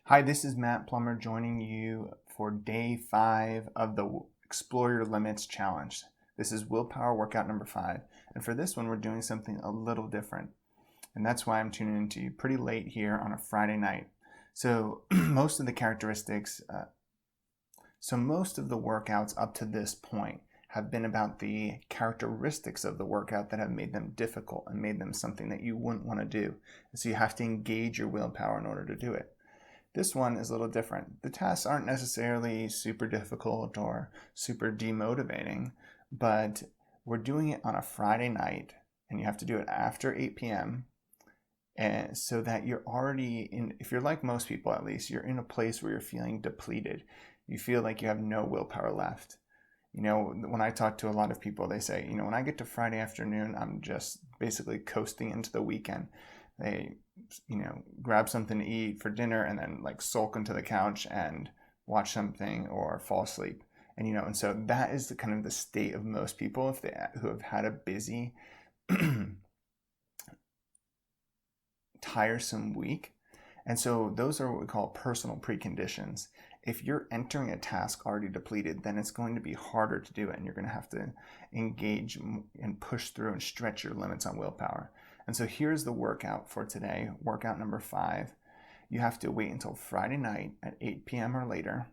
Hi, this is Matt Plummer joining you for day 5 of the Explore Your Limits Challenge. This is Willpower workout number 5, and for this one we're doing something a little different, and that's why I'm tuning into you pretty late here on a Friday night. So most of the workouts up to this point have been about the characteristics of the workout that have made them difficult and made them something that you wouldn't want to do. And so you have to engage your willpower in order to do it. This one is a little different. The tasks aren't necessarily super difficult or super demotivating, but we're doing it on a Friday night, and you have to do it after 8 p.m. And so that you're already in, if you're like most people at least, you're in a place where you're feeling depleted. You feel like you have no willpower left. When I talk to a lot of people, they say, when I get to Friday afternoon, I'm just basically coasting into the weekend. They, grab something to eat for dinner and then like sulk into the couch and watch something or fall asleep. And so that is the kind of the state of most people who have had a busy, tiresome week. And so those are what we call personal preconditions. If you're entering a task already depleted, then it's going to be harder to do it, and you're going to have to engage and push through and stretch your limits on willpower. And so here's the workout for today, workout number 5. You have to wait until Friday night at 8 p.m. or later,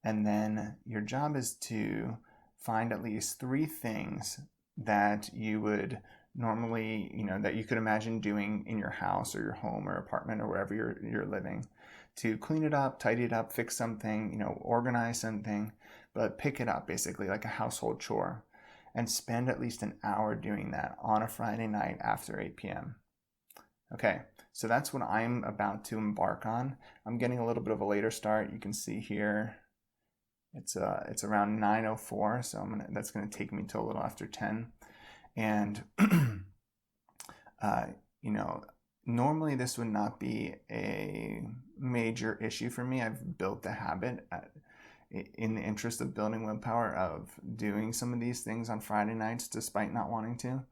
and then your job is to find at least 3 things that you would normally, that you could imagine doing in your house or your home or apartment or wherever you're living, to clean it up, tidy it up, fix something, organize something, but pick it up basically like a household chore, and spend at least an hour doing that on a Friday night after 8 p.m. Okay, so that's what I'm about to embark on. I'm getting a little bit of a later start. You can see here it's around 9:04, so that's going to take me till a little after 10. And normally this would not be a major issue for me. I've built the habit in the interest of building willpower of doing some of these things on Friday nights despite not wanting to.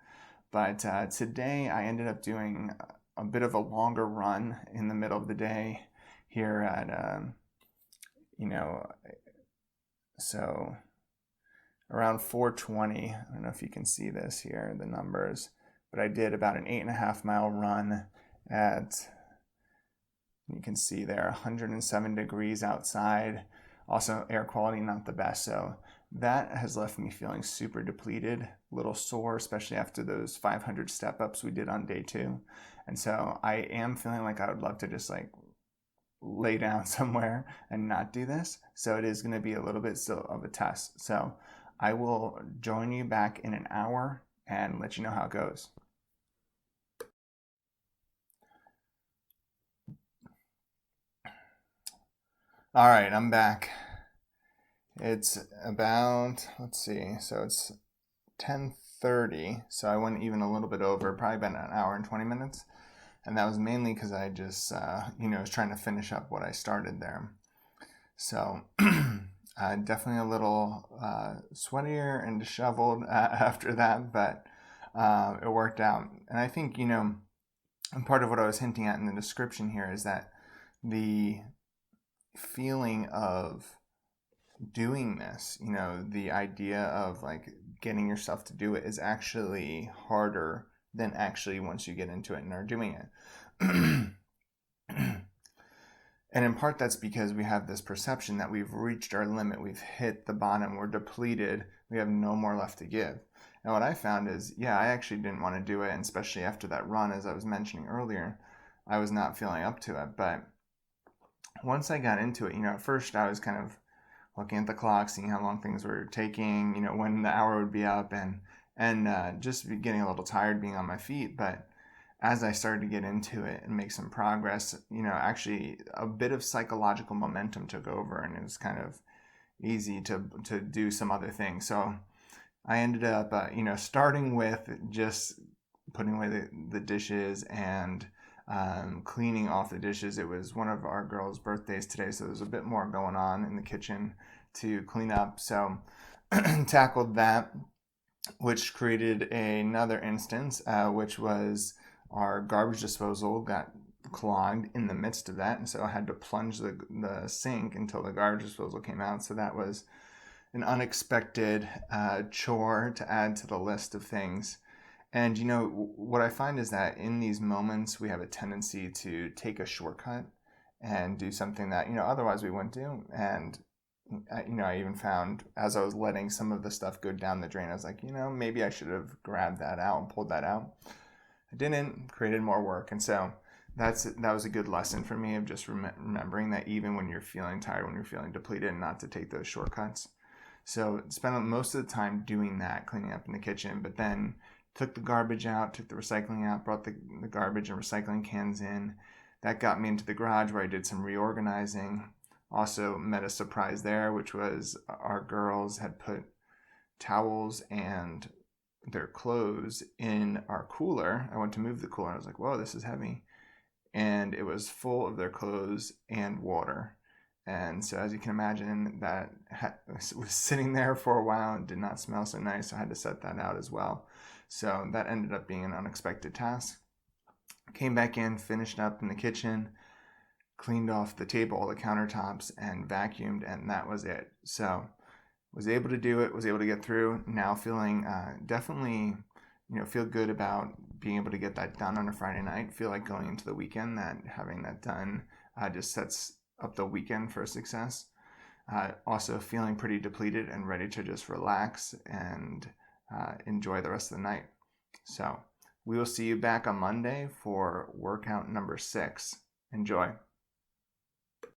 But today I ended up doing a bit of a longer run in the middle of the day here at, so around 4:20. I don't know if you can see this here, the numbers, but I did about an 8.5 mile run at, you can see there, 107 degrees outside. Also, air quality not the best, so that has left me feeling super depleted, a little sore, especially after those 500 step-ups we did on day 2. And so I am feeling like I would love to just lay down somewhere and not do this. So it is going to be a little bit still of a test. So I will join you back in an hour and let you know how it goes. All right, I'm back. It's about, let's see, so it's 10:30, so I went even a little bit over, probably about an hour and 20 minutes. And that was mainly because I just, was trying to finish up what I started there. So definitely a little sweatier and disheveled after that, but it worked out. And I think, and part of what I was hinting at in the description here is that the feeling of doing this, the idea of getting yourself to do it is actually harder than actually once you get into it and are doing it. And in part that's because we have this perception that we've reached our limit, we've hit the bottom, we're depleted, we have no more left to give. And what I found is, I actually didn't want to do it, and especially after that run, as I was mentioning earlier, I was not feeling up to it. But once I got into it, at first I was kind of looking at the clock, seeing how long things were taking, when the hour would be up, and just getting a little tired being on my feet. But as I started to get into it and make some progress, actually a bit of psychological momentum took over, and it was kind of easy to do some other things. So I ended up, starting with just putting away the dishes and cleaning off the dishes. It was one of our girls' birthdays today, so there's a bit more going on in the kitchen to clean up. So tackled that, which created another instance, which was our garbage disposal got clogged in the midst of that, and so I had to plunge the sink until the garbage disposal came out. So that was an unexpected chore to add to the list of things. And what I find is that in these moments we have a tendency to take a shortcut and do something that otherwise we wouldn't do. And I even found as I was letting some of the stuff go down the drain, I was like, maybe I should have grabbed that out and pulled that out. I didn't, created more work. And so that was a good lesson for me of just remembering that even when you're feeling tired, when you're feeling depleted, not to take those shortcuts. So spent most of the time doing that, cleaning up in the kitchen, but then took the garbage out, took the recycling out, brought the garbage and recycling cans in. That got me into the garage where I did some reorganizing. Also met a surprise there, which was our girls had put towels and their clothes in our cooler. I went to move the cooler. I was like, whoa, this is heavy. And it was full of their clothes and water. And so as you can imagine, that was sitting there for a while and did not smell so nice. So I had to set that out as well. So that ended up being an unexpected task. Came back in, finished up in the kitchen, cleaned off the table, all the countertops, and vacuumed, and that was it. So was able to do it, was able to get through. Now feeling definitely, feel good about being able to get that done on a Friday night. Feel like going into the weekend that having that done just sets up the weekend for success. Also feeling pretty depleted and ready to just relax and enjoy the rest of the night. So we will see you back on Monday for workout number 6. Enjoy.